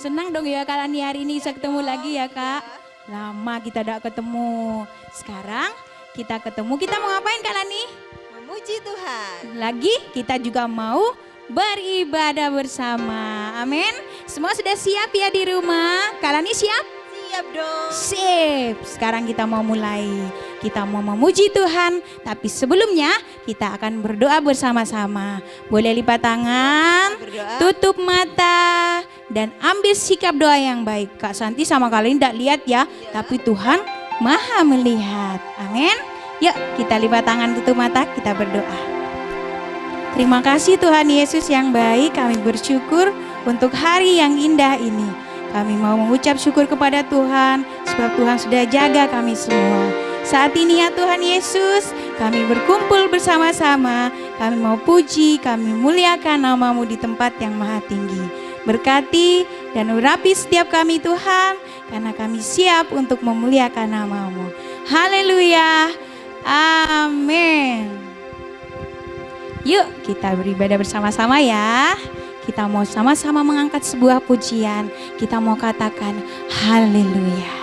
Senang dong ya kalian hari ini bisa ketemu lagi ya Kak. Lama kita tidak ketemu. Sekarang kita ketemu, kita mau ngapain Kak Lani? Memuji Tuhan. Lagi kita juga mau beribadah bersama. Amin. Semua sudah siap ya di rumah? Kak Lani siap? Siap dong. Sip. Sekarang kita mau mulai. Kita mau memuji Tuhan, tapi sebelumnya kita akan berdoa bersama-sama. Boleh lipat tangan, Berdoa. tutup mata, dan ambil sikap doa yang baik. Kak Santi sama kalian tidak lihat ya, tapi Tuhan Maha melihat. Amin. Yuk kita lipat tangan, tutup mata, kita berdoa. Terima kasih Tuhan Yesus yang baik, kami bersyukur untuk hari yang indah ini. Kami mau mengucap syukur kepada Tuhan, sebab Tuhan sudah jaga kami semua. Saat ini ya Tuhan Yesus, kami berkumpul bersama-sama, kami mau puji, kami muliakan nama-Mu di tempat yang maha tinggi. Berkati dan urapi setiap kami Tuhan, karena kami siap untuk memuliakan nama-Mu. Haleluya, amin. Yuk kita beribadah bersama-sama ya. Kita mau sama-sama mengangkat sebuah pujian, kita mau katakan haleluya.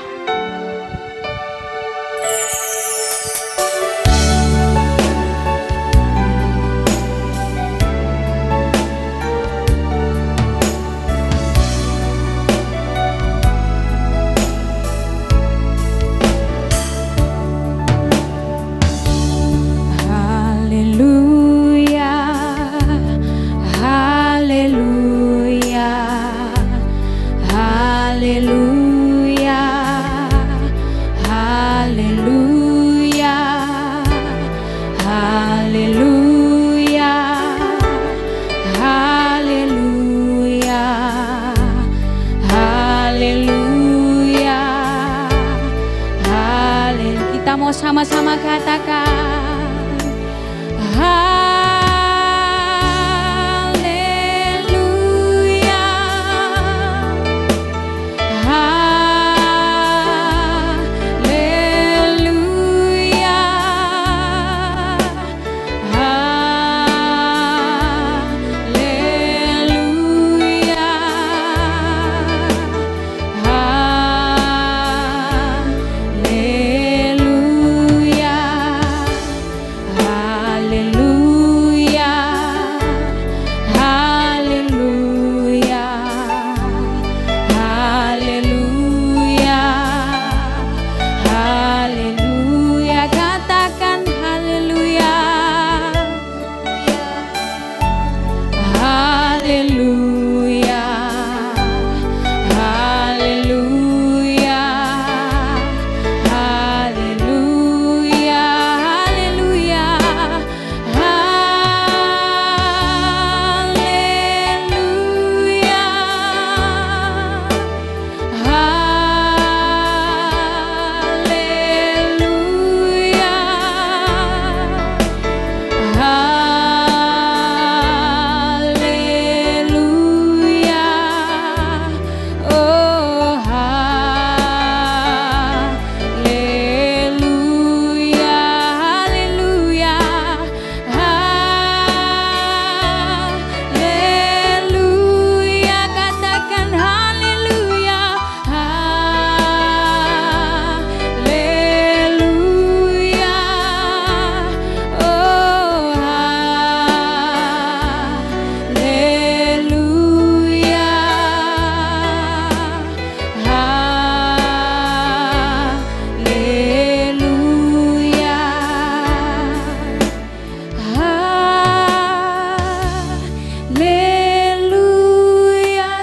Sama-sama katakan haleluya, haleluya, haleluya,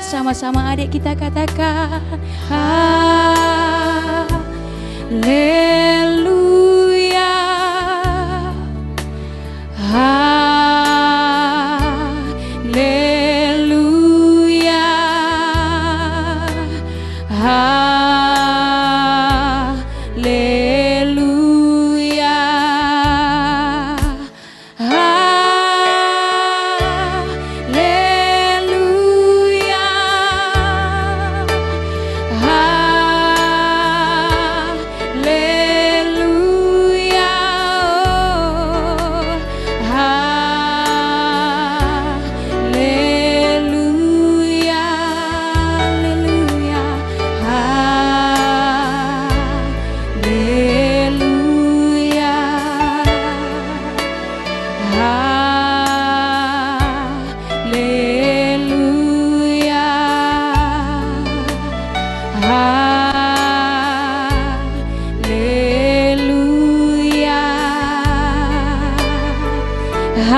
sama-sama adik kita katakan haleluya, haleluya, haleluya, haleluya,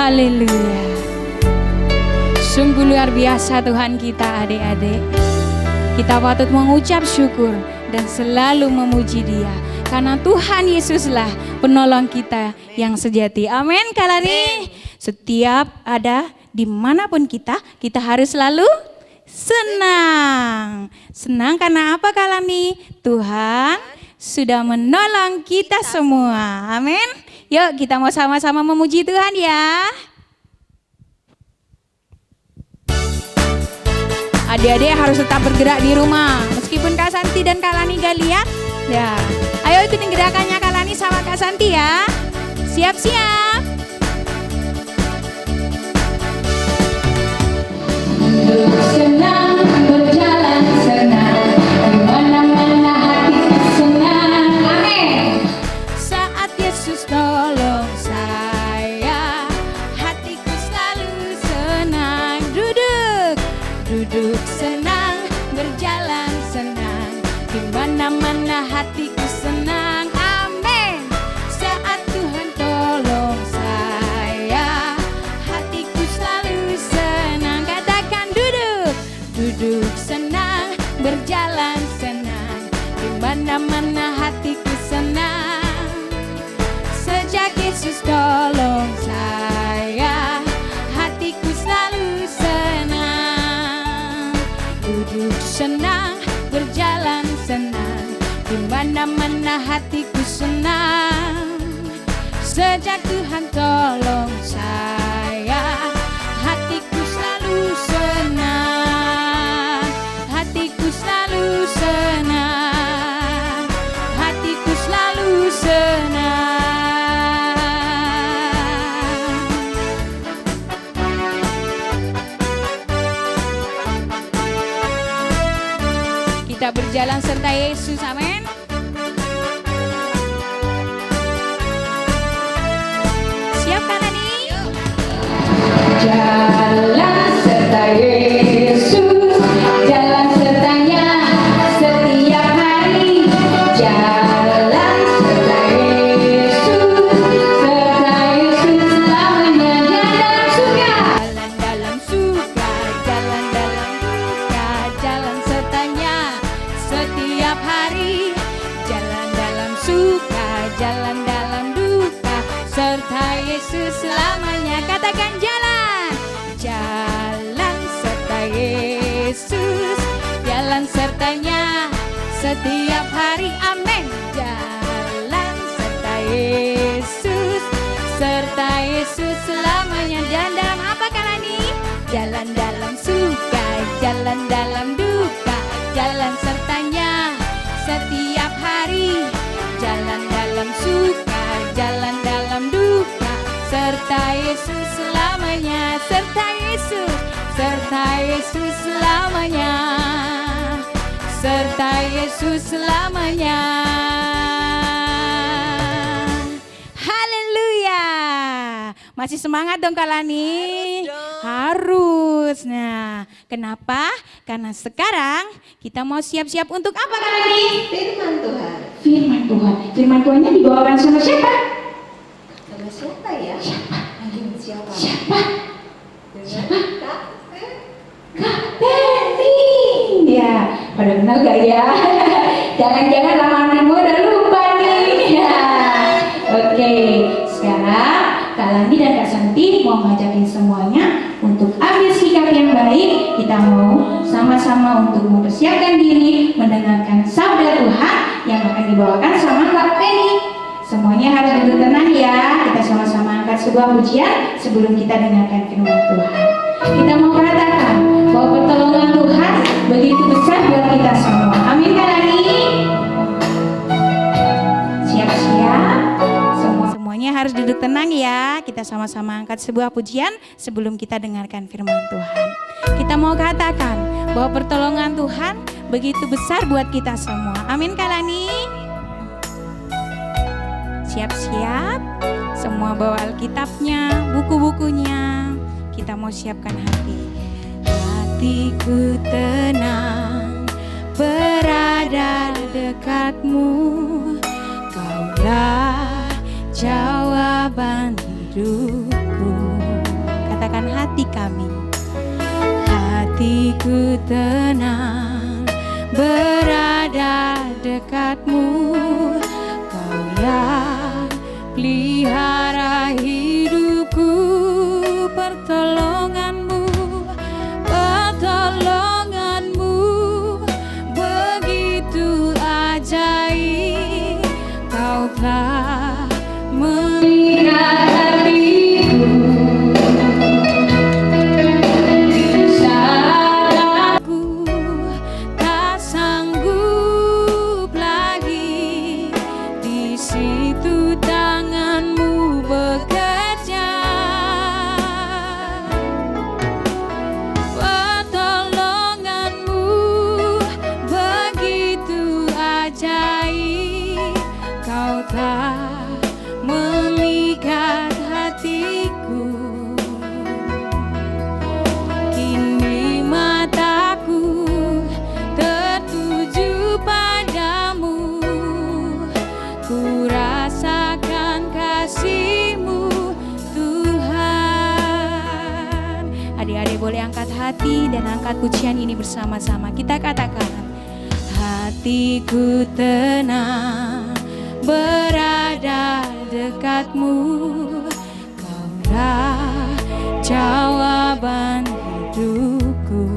Haleluya. Sungguh luar biasa Tuhan kita adik-adik. Kita patut mengucap syukur dan selalu memuji Dia. Karena Tuhan Yesuslah penolong kita yang sejati. Amin Kalani. Setiap ada dimanapun kita harus selalu senang. Senang karena apa Kalani? Tuhan sudah menolong kita semua. Amin. Yuk kita mau sama-sama memuji Tuhan ya. Adik-adik harus tetap bergerak di rumah. Meskipun Kak Santi dan Kak Lani gak lihat, ya. Ayo ikutin gerakannya Kak Lani sama Kak Santi ya. Siap-siap. Senang berjalan senang, di mana-mana hatiku senang. Amin. Saat Yesus tolong saya, hatiku selalu senang. Duduk senang, berjalan senang, di mana-mana hatiku senang. Amin. Saat Tuhan tolong saya, hatiku selalu senang. Katakan duduk senang, berjalan senang, di mana-mana hatiku senang. Sejak Yesus tolong saya, hatiku selalu senang. Duduk senang, berjalan senang, di mana-mana hatiku senang. Sejak Tuhan tolong saya, hatiku selalu senang. Hatiku selalu senang. Hatiku selalu senang. Kita berjalan serta Yesus, amin. Siap kan Ani? Jalan serta Yesus, jalan sertanya setiap hari. Jalan serta Yesus, serta Yesus selamanya. Jalan dalam suka, jalan dalam duka, jalan sertanya setiap hari. Jalan dalam suka, jalan dalam duka, serta Yesus selamanya. Katakan jalan serta Yesus, jalan sertanya setiap hari. Amin. Jalan serta Yesus, serta Yesus selamanya. Jalan dalam apa Kalani? Jalan dalam suka, jalan dalam duka, jalan sertanya setiap hari. Jalan dalam suka, jalan dalam duka, serta Yesus selamanya. Serta Yesus selamanya. Serta Yesus selamanya. Haleluya. Masih semangat dong Kalani? Harus. Nah, kenapa? Karena sekarang kita mau siap-siap untuk apa Kalani? Firman Tuhan. Firman Tuhan. Firman Tuhannya dibawakan sama siapa? Sama siapa ya? Siapa? Siapa? Siapa? Dengan Kak Penny. Ya, pada kenal gak ya? Jangan-jangan lama-lama udah lupa nih. Ya. Oke, sekarang Kak Lani dan Kak Santi mau ngajakin semuanya untuk ambil sikap yang baik. Kita mau sama-sama untuk mempersiapkan diri mendengarkan sabda Tuhan yang akan dibawakan sama Kak Penny. Semuanya harus duduk tenang ya. Kita sama-sama angkat sebuah pujian sebelum kita dengarkan firman Tuhan. Kita mau katakan bahwa pertolongan Tuhan begitu besar buat kita semua. Amin Kak Lani. Siap-siap. Semuanya harus duduk tenang ya. Kita sama-sama angkat sebuah pujian sebelum kita dengarkan firman Tuhan. Kita mau katakan bahwa pertolongan Tuhan begitu besar buat kita semua. Amin Kak Lani. Siap-siap. Semua bawa Alkitabnya, buku-bukunya. Kita mau siapkan hati. Hatiku tenang berada dekatmu. Kaulah jawaban hidupku. hati kami. Hatiku tenang berada dekatmu, Kau yang pelihara hidupku. Pertolonganmu begitu ajaib. Kau telah melihara hatiku di saat aku tak sanggup lagi. Di situ tanganmu bekerja, pertolonganmu begitu ajaib. Kau telah memikat hatiku. Kini mataku tertuju padamu, ku rasakan kasih-Mu Tuhan. Adik-adik boleh angkat hati dan angkat pujian ini bersama-sama. Kita katakan, hatiku tenang berada dekatmu, Kaulah jawaban hidupku.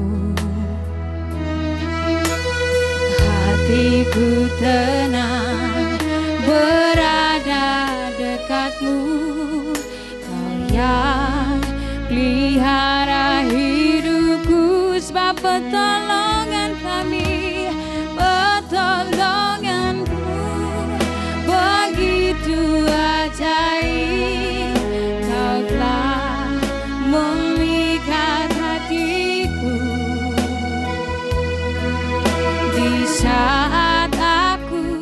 Hatiku tenang berada dekatmu, Kau yang pelihara hidupku. Sebab pertolongan kami, pertolonganmu begitu ajaib. Kau telah memikat hatiku di saat aku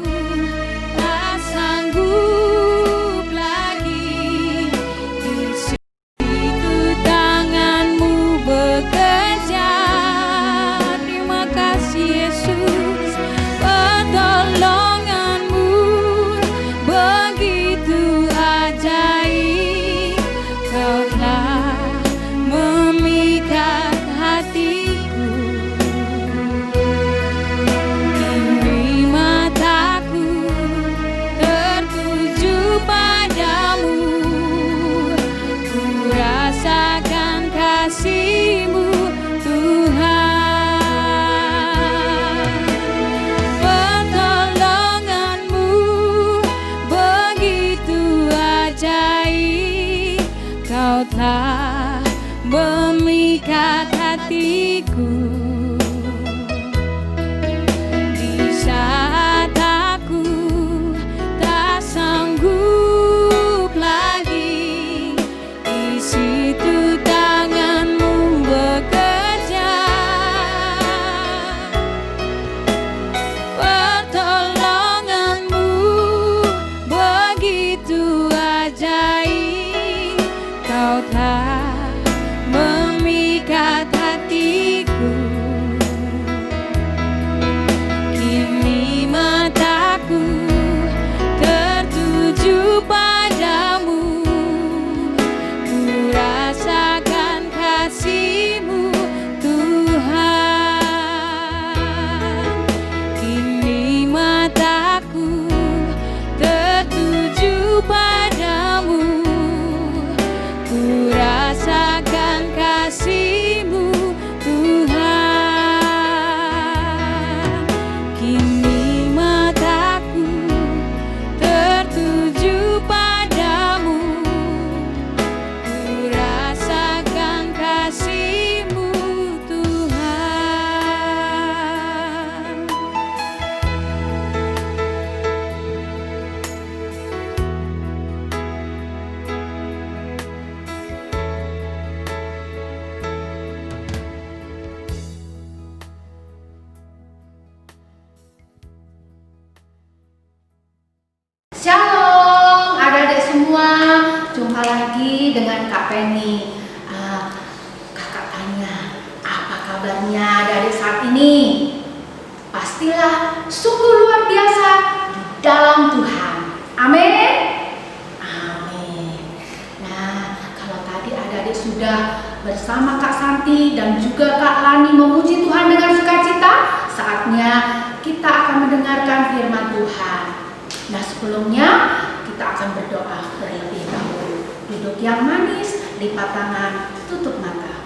tak sanggup lagi. Di situ tanganmu bekerja. Terima kasih Yesus, pertolonganmu begitu ajaib. Kau telah memikat hatiku. Kini mataku tertuju padamu, ku rasakan kasih-Mu Tuhan. Pertolonganmu begitu ajaib. Kau telah memikat hatiku. Di saat aku tak sanggup lagi, di situ tanganmu bekerja. Pertolonganmu begitu ajaib. Kau telah memikat hatiku. Kini mataku tertuju padamu, ku rasakan kasih-Mu Tuhan. Kini mataku tertuju padamu, ku rasakan kasih-Mu Tuhan. Kini mataku tertuju padamu, ku rasakan kasih-Mu Tuhan. Shalom adik-adik semua, jumpa lagi dengan Kak Penny. Kakak tanya, apa kabarnya adik-adik saat ini? Pastilah sungguh luar biasa di dalam Tuhan. Amin. Amin. Nah, kalau tadi adik-adik sudah bersama Kak Santi dan juga Kak Lani memuji Tuhan dengan sukacita, saatnya kita akan mendengarkan firman Tuhan. Nah, sebelumnya kita akan berdoa terlebih dahulu. Duduk yang manis, lipat tangan, tutup mata.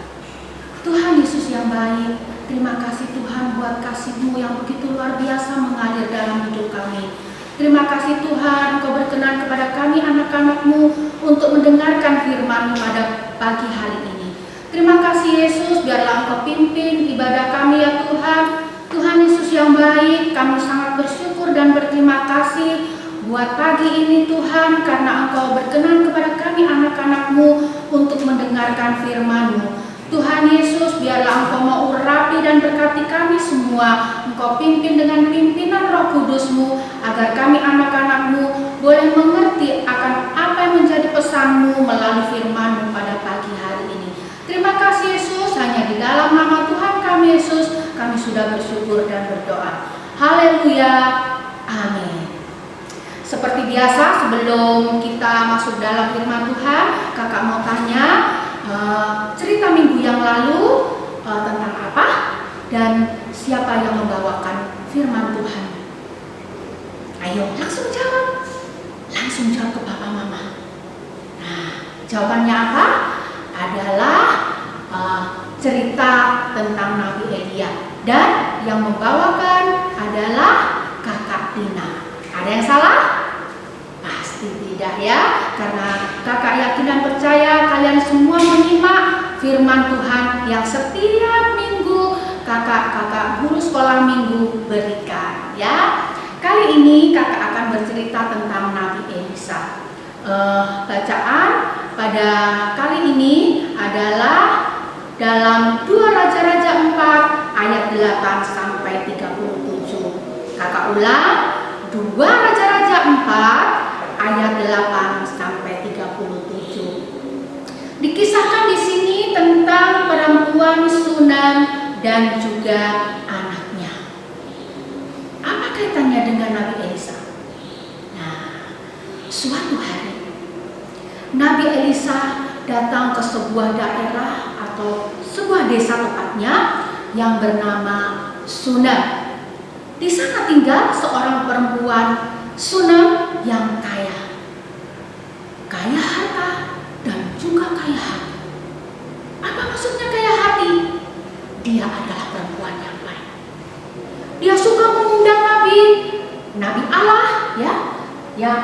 Tuhan Yesus yang baik, terima kasih Tuhan buat kasih-Mu yang begitu luar biasa mengalir dalam hidup kami. Terima kasih Tuhan, Engkau berkenan kepada kami anak-anak-Mu untuk mendengarkan firman-Mu pada pagi hari ini. Terima kasih Yesus, biarlah Engkau pimpin ibadah kami ya Tuhan. Tuhan Yesus yang baik, kami sangat bersyukur dan berterima kasih buat pagi ini Tuhan, karena Engkau berkenan kepada kami anak-anak-Mu untuk mendengarkan firman-Mu. Tuhan Yesus, biarlah Engkau mau urapi dan berkati kami semua. Engkau pimpin dengan pimpinan Roh Kudus-Mu, agar kami anak-anak-Mu boleh mengerti akan apa yang menjadi pesan-Mu melalui firman-Mu pada pagi hari ini. Terima kasih Yesus, hanya di dalam nama Tuhan kami Yesus, kami sudah bersyukur dan berdoa. Haleluya, amin. Seperti biasa, sebelum kita masuk dalam firman Tuhan, kakak mau tanya, cerita minggu yang lalu tentang apa dan siapa yang membawakan firman Tuhan? Ayo langsung jawab ke papa mama. Nah, jawabannya apa? Adalah cerita tentang Nabi Elia, dan yang membawakan adalah kakak Tina. Ada yang salah? Pasti tidak ya, karena kakak yakin dan percaya kalian semua menyimak firman Tuhan yang setiap minggu kakak-kakak guru sekolah minggu berikan ya. Kali ini kakak akan bercerita tentang Nabi Elisa. Bacaan pada kali ini adalah dalam 2 Raja-Raja 4 ayat 8 sampai 37. Kakak ulang, 2 Raja-Raja 4 ayat 8 sampai 37. Dikisahkan di sini tentang perempuan Sunam dan juga anaknya. Apa kaitannya dengan Nabi Elisa? Nah, suatu hari Nabi Elisa datang ke sebuah daerah atau sebuah desa tepatnya yang bernama Sunam. Di sana tinggal seorang perempuan Sunam yang kaya harta dan juga kaya hati. Apa maksudnya kaya hati? Dia adalah perempuan yang baik. Dia suka mengundang nabi Allah ya, yang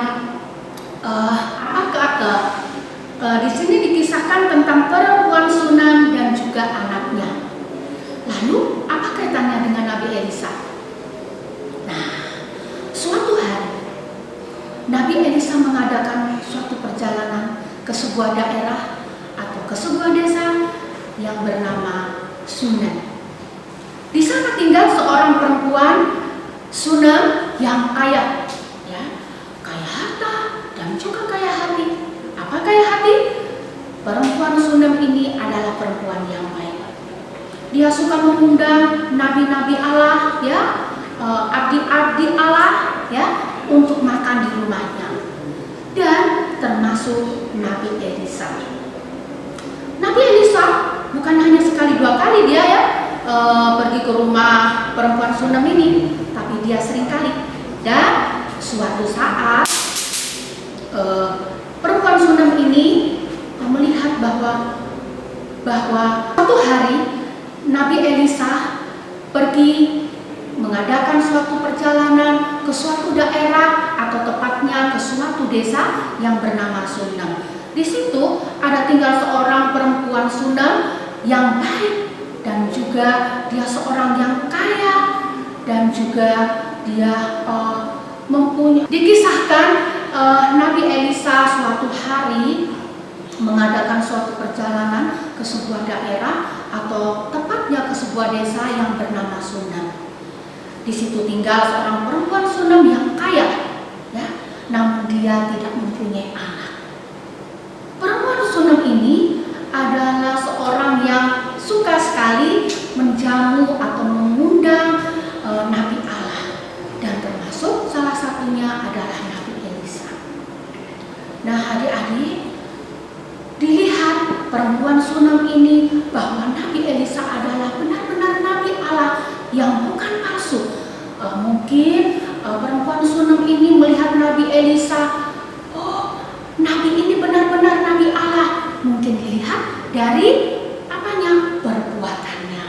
di sini dikisahkan tentang perempuan Sunam dan juga anaknya. Lalu apa kaitannya dengan Nabi Elisa? Nah, suatu hari Nabi Elisa mengadakan suatu perjalanan ke sebuah daerah atau ke sebuah desa yang bernama Sunam. Di sana tinggal seorang perempuan Sunam yang kaya, ya, kaya harta dan juga kaya hati. Apa kaya hati? Perempuan Sunam ini adalah perempuan yang baik. Dia suka mengundang nabi-nabi Allah, ya, abdi-abdi Allah, ya, untuk makan di rumahnya, dan termasuk Nabi Elisa. Nabi Elisa bukan hanya sekali dua kali dia ya pergi ke rumah perempuan Sunam ini, tapi dia sering kali. Dan suatu saat perempuan Sunam ini melihat bahwa suatu hari Nabi Elisa pergi mengadakan suatu perjalanan ke suatu daerah atau tepatnya ke suatu desa yang bernama Sunam. Di situ ada tinggal seorang perempuan Sunam yang baik dan juga dia seorang yang kaya dan juga dia mempunyai. Dikisahkan Nabi Elisa suatu hari mengadakan suatu perjalanan ke sebuah daerah atau tepatnya ke sebuah desa yang bernama Sunam. Di situ tinggal seorang perempuan Sunam yang kaya, ya, namun dia tidak mempunyai anak. Perempuan Sunam ini adalah seorang yang suka sekali menjamu atau mengundang Nabi Allah, dan termasuk salah satunya adalah Nabi Elisa. Nah, adik-adik, dilihat perempuan Sunam ini Nabi Elisa, oh, nabi ini benar-benar nabi Allah. Mungkin dilihat dari apanya? Perbuatannya.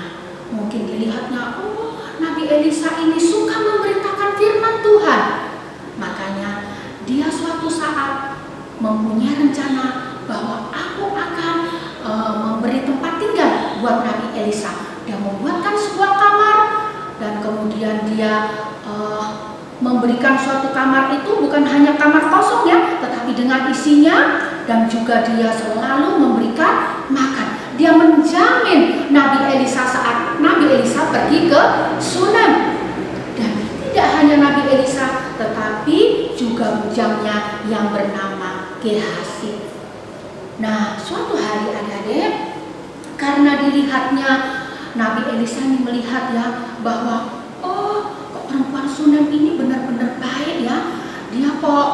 Mungkin dilihatnya, oh, Nabi Elisa ini suka memberitakan firman Tuhan. Makanya dia suatu saat mempunyai rencana bahwa aku akan memberi tempat tinggal buat Nabi Elisa. Dia membuatkan sebuah kamar dan kemudian dia memberikan suatu kamar itu bukan hanya kamar kosong ya, tetapi dengan isinya, dan juga dia selalu memberikan makan. Dia menjamin Nabi Elisa saat Nabi Elisa pergi ke Sunem. Dan tidak hanya Nabi Elisa, tetapi juga bujangnya yang bernama Gehazi. Nah, suatu hari adik-adik, karena dilihatnya Nabi Elisa ini melihat ya bahwa perempuan Sunem ini benar-benar baik ya. Dia kok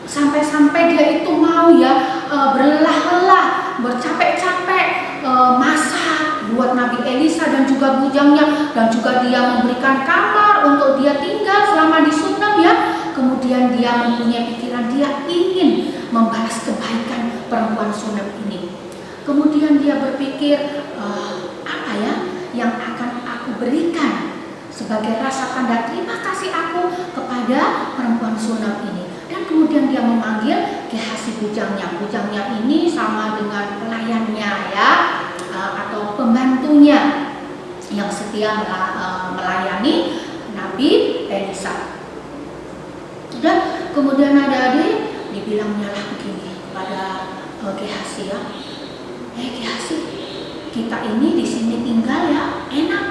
sampai-sampai dia itu mau ya berlelah-lelah, bercapek-capek masak buat Nabi Elisa dan juga bujangnya, dan juga dia memberikan kamar untuk dia tinggal selama di Sunem ya. Kemudian dia mempunyai pikiran dia ingin membalas kebaikan perempuan Sunem ini. Kemudian dia berpikir apa ya yang akan aku berikan sebagai rasa tanda terima kasih aku kepada perempuan Sunem ini. Dan kemudian dia memanggil Gehazi bujangnya. Bujangnya ini sama dengan pelayannya ya, atau pembantunya yang setia melayani Nabi Elisa. Dan kemudian adik-adik dibilangnya lah begini kepada Gehazi ya, Gehazi, kita ini di sini tinggal ya enak,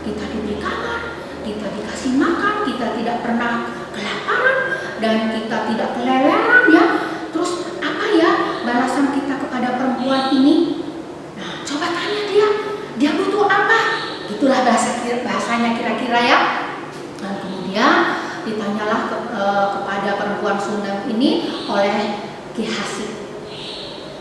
kita diberi kamar, kita dikasih makan, kita tidak pernah kelaparan dan kita tidak keleleran ya. Terus apa ya balasan kita kepada perempuan ini? Nah, coba tanya dia butuh apa? Itulah bahasanya kira-kira ya. Dan kemudian ditanyalah kepada perempuan Sunem ini oleh Gehazi.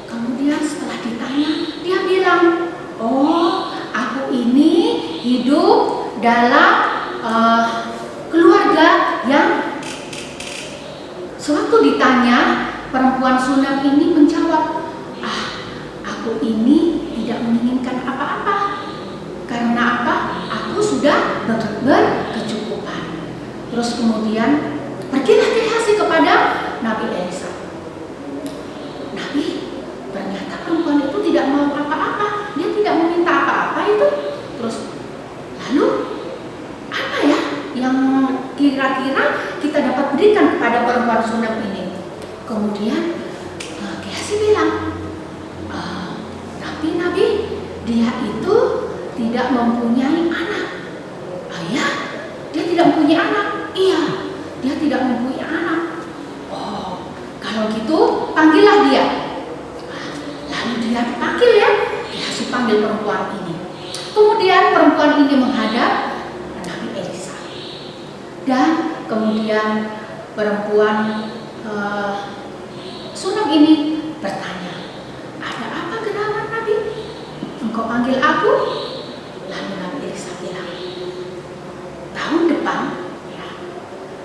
Kemudian setelah ditanya, dia bilang, oh, aku ini hidup dalam keluarga yang, sewaktu ditanya, perempuan Sunem ini menjawab, aku ini tidak menginginkan apa-apa. Karena apa? Aku sudah berkecukupan. Terus kemudian pergilah Gehazi kepada Nabi Elisa. Nabi, ternyata perempuan itu tidak mau apa-apa. Dia tidak meminta apa-apa itu. Terus lalu apa ya yang kira-kira kita dapat berikan kepada perempuan Sunem ini? Kemudian Gehazi bilang, tapi Nabi, dia itu tidak mempunyai anak. Ya, dia tidak mempunyai anak. Iya, dia tidak mempunyai anak. Oh, kalau gitu panggillah dia. Lalu dia panggil ya, Gehazi panggil perempuan ini. Kemudian perempuan ini menghadap Nabi Elisa. Dan kemudian perempuan Sunem ini bertanya, ada apa gerangan Nabi? Engkau panggil aku? Lalu Nabi Elisa bilang, tahun depan ya,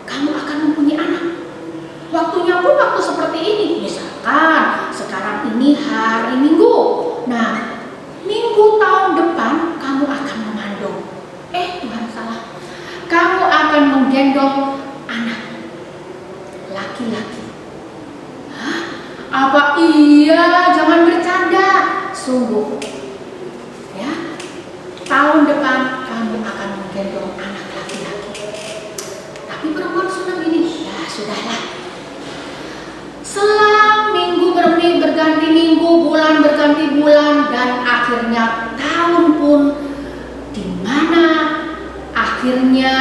kamu akan mempunyai anak. Waktunya pun waktu seperti ini. Misalkan sekarang ini hari Minggu. Nah, Minggu tahun depan kamu akan mengandung. Tuhan salah. Kamu akan menggendong anak laki-laki. Hah? Apa iya? Jangan bercanda. Sungguh. Ya. Tahun depan kamu akan menggendong anak laki-laki. Tapi perempuan Sunem ini, ya sudahlah. Selang minggu berganti minggu, bulan berganti bulan, dan akhirnya tahun pun, di mana akhirnya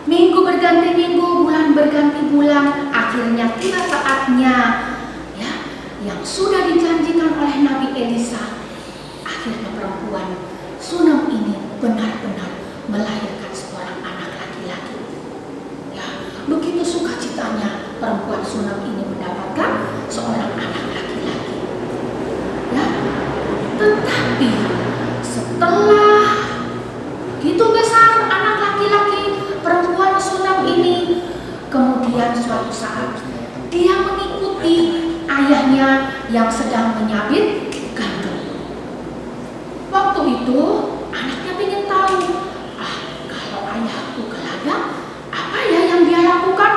minggu berganti minggu, bulan berganti bulan, akhirnya tiba saatnya ya yang sudah dijanjikan oleh Nabi Elisa. Akhirnya perempuan Sunem ini benar-benar melahirkan seorang anak laki-laki. Ya, begitu sukacitanya perempuan Sunem ini mendapatkan seorang anak laki-laki. Ya, tetapi setelah begitu besar anak laki-laki perempuan Sunem ini, suatu saat dia mengikuti ayahnya yang sedang menyabit gandum. Waktu itu anaknya ingin tahu, kalau ayahku ke ladang, apa ya yang dia lakukan?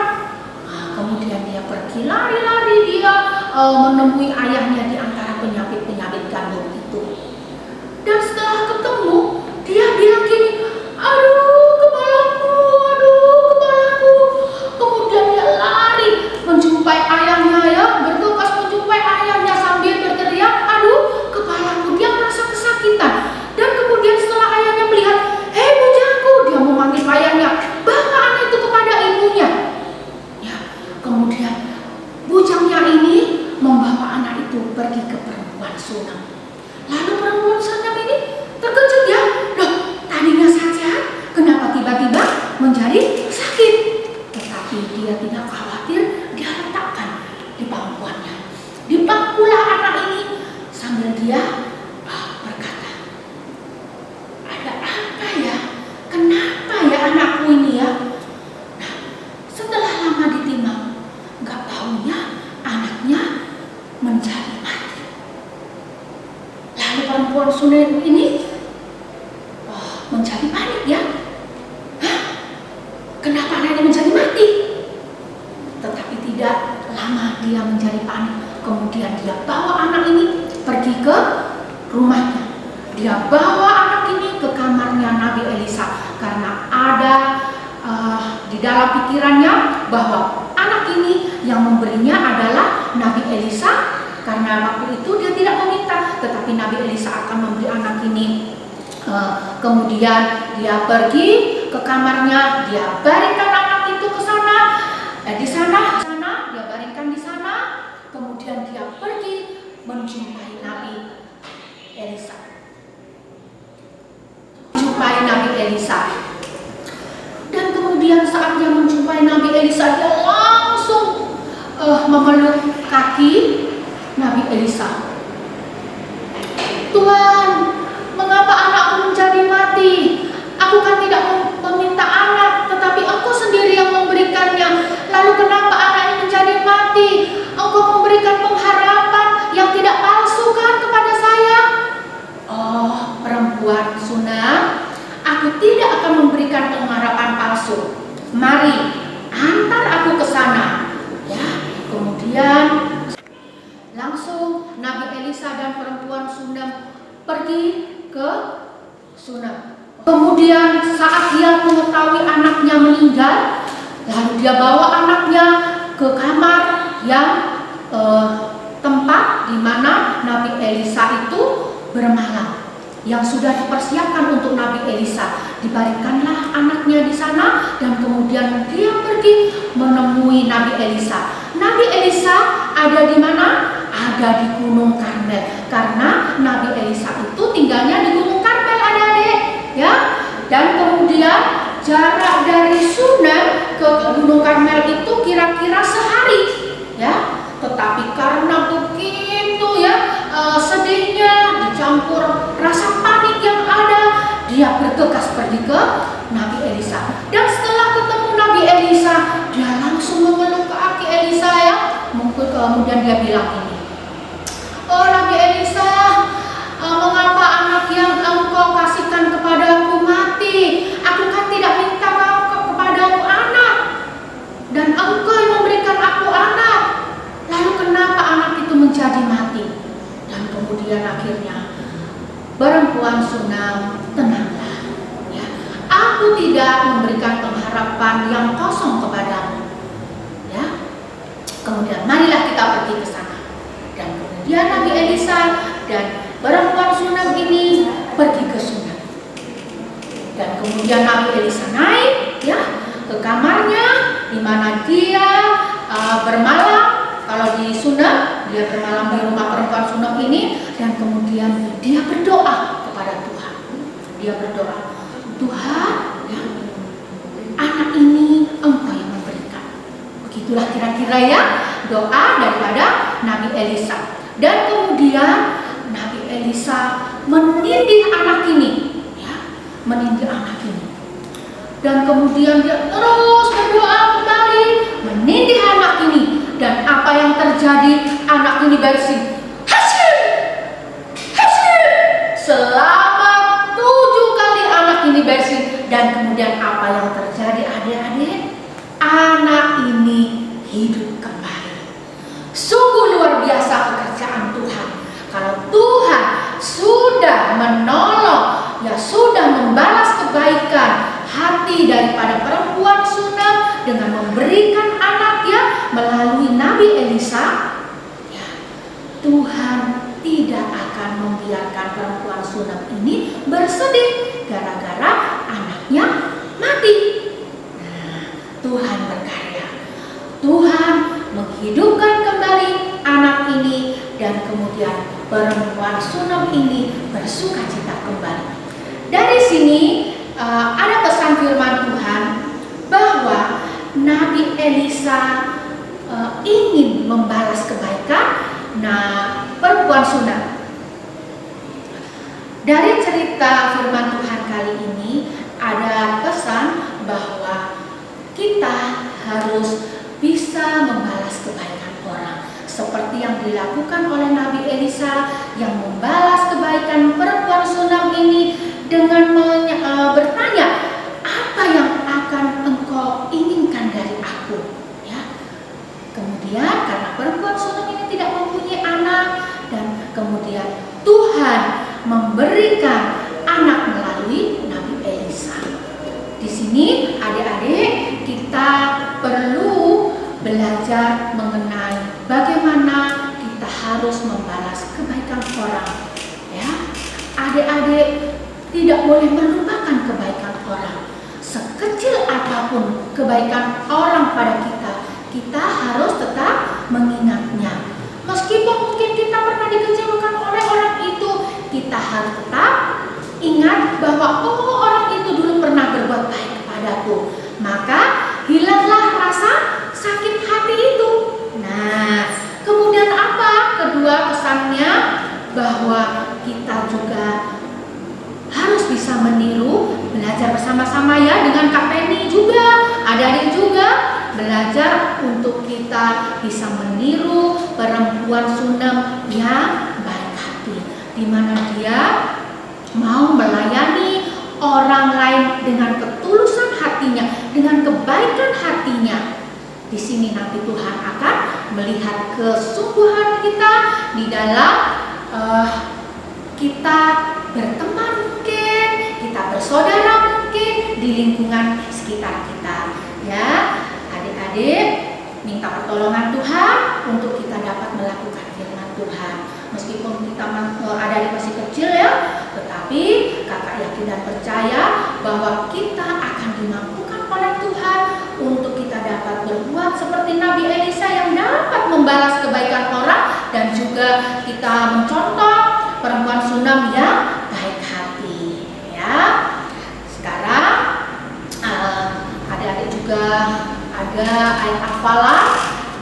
Kemudian dia pergi lari-lari, dia menemui ayahnya di antara penyabit-penyabit gandum itu. Dan setelah ketemu, dia bilang gini, aduh kepalaku. Kemudian dia lari menjumpai ayahnya, ya, bergegas menjumpai ayahnya sambil berteriak, aduh kepalaku. Dia merasa kesakitan. Dan kemudian setelah ayahnya melihat, hei bujakku, dia memanggil ayahnya, bawa anak itu kepada ibunya. Ya, kemudian bujangnya ini membawa anak itu pergi ke perempuan Sunam. Lalu perempuan Sunam ini terkejut, ya, loh tadinya sehat, kenapa tiba-tiba menjadi sakit? Tetapi dia tidak khawatir, dia letakkan di pangkuannya. Dipangkulah anak ini sambil dia berkata, ada apa ya? Kenapa ya anakku ini ya? Nah, setelah lama ditimang, nggak taunya anaknya menjadi mati. Lalu perempuan Sunam ini menjadi panik, ya. Kenapa anaknya menjadi mati? Tetapi tidak lama dia menjadi panik. Kemudian dia bawa anak ini pergi ke rumahnya. Dia bawa anak ini ke kamarnya Nabi Elisa karena ada di dalam pikirannya bahwa anak ini yang memberinya adalah Nabi Elisa. Karena waktu itu dia tidak meminta, tetapi Nabi Elisa akan memberi anak ini. Kemudian dia pergi ke kamarnya, dia baringkan anak itu ke sana, di sana dia baringkan di sana. Kemudian dia pergi menjumpai Nabi Elisa. Dan kemudian saat dia menjumpai Nabi Elisa, dia langsung memeluk kaki Nabi Elisa. Tuhan, mengapa anakku menjadi mati? Aku kan tidak meminta anak, tetapi Engkau sendiri yang memberikannya. Lalu kenapa anak ini menjadi mati? Engkau memberikan pengharapan yang tidak palsu kan kepada saya? Oh, perempuan Sunam, aku tidak akan memberikan pengharapan palsu. Mari, antar aku ke sana. Ya, kemudian langsung Nabi Elisa dan perempuan Sunam pergi ke Sunam. Kemudian saat dia mengetahui anaknya meninggal, lalu dia bawa anaknya ke kamar yang tempat di mana Nabi Elisa itu bermalam, yang sudah dipersiapkan untuk Nabi Elisa. Dibaringkanlah anaknya di sana dan kemudian dia pergi menemui Nabi Elisa. Nabi Elisa ada di mana? Ada di Gunung Karmel, karena Nabi Elisa itu tinggalnya di Gunung Karmel, adik-adik, ya. Dan kemudian jarak dari Sunam ke Gunung Karmel itu kira-kira sehari, ya. Tetapi karena begitu, ya, sedihnya dicampur rasa panik yang ada, dia bergegas pergi ke Nabi Elisa. Dan setelah ketemu Nabi Elisa, dia langsung memeluk kaki Elisa, ya. Kemudian dia bilang ini, oh Nabi Elisa, mengapa anak yang Engkau kasihkan kepadaku mati? Aku kan tidak minta kepadamu anak, dan Engkau yang memberikan aku anak. Lalu kenapa anak itu menjadi mati? Dan kemudian akhirnya perempuan Sunam, tenanglah, ya. Aku tidak memberikan pengharapan yang kosong kepadamu, ya. Kemudian marilah kita pergi ke sana. Dan kemudian Nabi Elisa dan perempuan Sunam ini pergi ke Sunam. Dan kemudian Nabi Elisa naik, ya, ke kamarnya di mana dia bermalam. Kalau di Sunam, dia bermalam di rumah perempuan Sunam ini. Dan kemudian dia berdoa kepada Tuhan. Dia berdoa, Tuhan, ya, anak ini Engkau yang memberikan. Begitulah kira-kira, ya, doa daripada Nabi Elisa. Dan kemudian Nabi Elisa menindih anak ini, ya, menindih anak ini. Dan kemudian dia terus berdoa kembali, menindih anak ini. Dan apa yang terjadi? Anak ini bersin. Hasil! Hasil! Selama 7 kali anak ini bersin. Dan kemudian apa yang terjadi adik-adik? Anak ini hidup kembali. Sungguh luar biasa pekerjaan Tuhan. Kalau Tuhan sudah menolong, ya sudah membalas kebaikan hati daripada perempuan Sunam dengan memberikan anaknya melalui Nabi Elisa, ya, Tuhan tidak akan membiarkan perempuan Sunam ini bersedih gara-gara anaknya mati. Nah, Tuhan berkarya. Tuhan menghidupkan kembali anak ini dan kemudian perempuan Sunam ini bersukacita kembali. Dari sini ada pesan firman Tuhan bahwa Nabi Elisa ingin membalas kebaikan perempuan Sunam. Dari cerita firman Tuhan kali ini ada pesan bahwa kita harus bisa membalas kebaikan orang seperti yang dilakukan oleh Nabi Elisa yang membalas kebaikan perempuan Sunam ini dengan bertanya, apa yang akan engkau inginkan dari aku? Ya. Kemudian karena perempuan Sunam ini tidak mempunyai anak dan kemudian Tuhan memberikan anak melalui Nabi Elisa. Di sini adik-adik kita perlu belajar mengenai bagaimana kita harus membalas kebaikan orang. Ya, adik-adik tidak boleh melupakan kebaikan orang. Sekecil apapun kebaikan orang pada kita, kita harus tetap mengingatnya. Meskipun mungkin kita pernah dikecewakan oleh orang itu, kita harus tetap ingat bahwa orang itu dulu pernah berbuat baik kepadaku. Maka hilanglah rasa sakit hati itu. Nah, kemudian apa? Kedua pesannya bahwa kita juga harus bisa meniru, belajar bersama-sama ya dengan Kak Penny juga, adik-adik juga belajar untuk kita bisa meniru perempuan Sunam yang baik hati, di mana dia mau melayani orang lain dengan ketulusan hatinya, dengan kebaikan hatinya. Di sini nanti Tuhan akan melihat kesungguhan kita di dalam kita berteman mungkin, kita bersaudara mungkin di lingkungan sekitar kita. Ya, adik-adik minta pertolongan Tuhan untuk kita dapat melakukan firman Tuhan. Meskipun kita ada di masih kecil ya, tetapi kakak yakin dan percaya bahwa kita akan dimampukan oleh Tuhan untuk kita dapat berbuat seperti Nabi Elisa yang dapat membalas kebaikan orang dan juga kita mencontoh perempuan Sunam yang baik hati. Ya, sekarang adik-adik juga ada ayat hafalan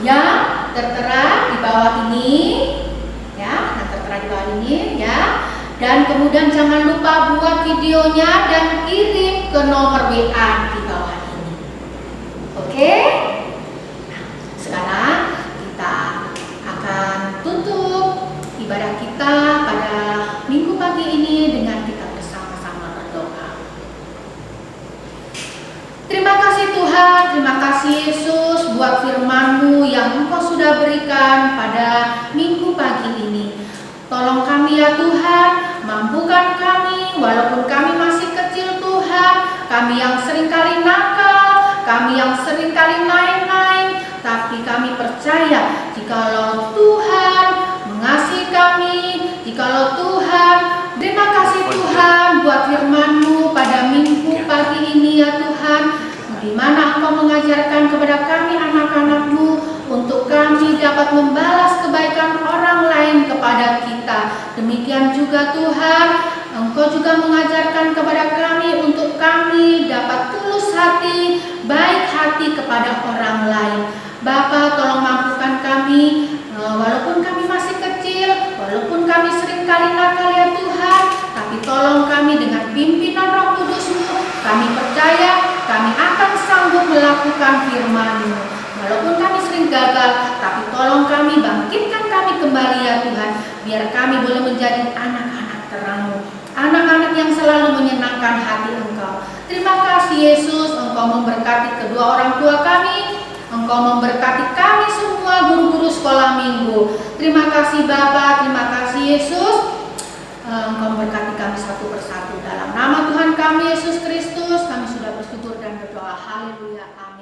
yang tertera di bawah ini. Ya, yang tertera di bawah ini ya. Dan kemudian jangan lupa buat videonya dan kirim ke nomor WA di bawah ini. Oke? Nah, sekarang kita akan tutup ibadah kita pada minggu pagi ini dengan kita bersama-sama berdoa. Terima kasih Tuhan, terima kasih Yesus buat firman-Mu yang Engkau sudah berikan pada minggu pagi ini. Tolong kami ya Tuhan, mampukan kami walaupun kami masih kecil Tuhan, kami yang seringkali nakal, kami yang seringkali main-main, tapi kami percaya jikalau Tuhan mengasihi kami, jikalau Tuhan, terima kasih Tuhan buat firman-Mu pada minggu pagi ini ya Tuhan, di mana Engkau mengajarkan kepada kami anak-anak-Mu untuk kami dapat membalas kebaikan orang lain kepada kita. Demikian juga Tuhan, Engkau juga mengajarkan kepada kami untuk kami dapat tulus hati, baik hati kepada orang lain. Bapa, tolong mampukan kami, walaupun kami masih kecil, walaupun kami seringkali nakal ya Tuhan, tapi tolong kami dengan pimpinan Roh Kudus-Mu, kami percaya kami akan sanggup melakukan firman-Mu. Walaupun gagal, tapi tolong kami, bangkitkan kami kembali ya Tuhan, biar kami boleh menjadi anak-anak terang-Mu, anak-anak yang selalu menyenangkan hati Engkau. Terima kasih Yesus, Engkau memberkati kedua orang tua kami, Engkau memberkati kami semua guru-guru sekolah minggu. Terima kasih Bapa, terima kasih Yesus, Engkau memberkati kami satu persatu. Dalam nama Tuhan kami Yesus Kristus, kami sudah bersyukur dan berdoa. Haleluya. Amin.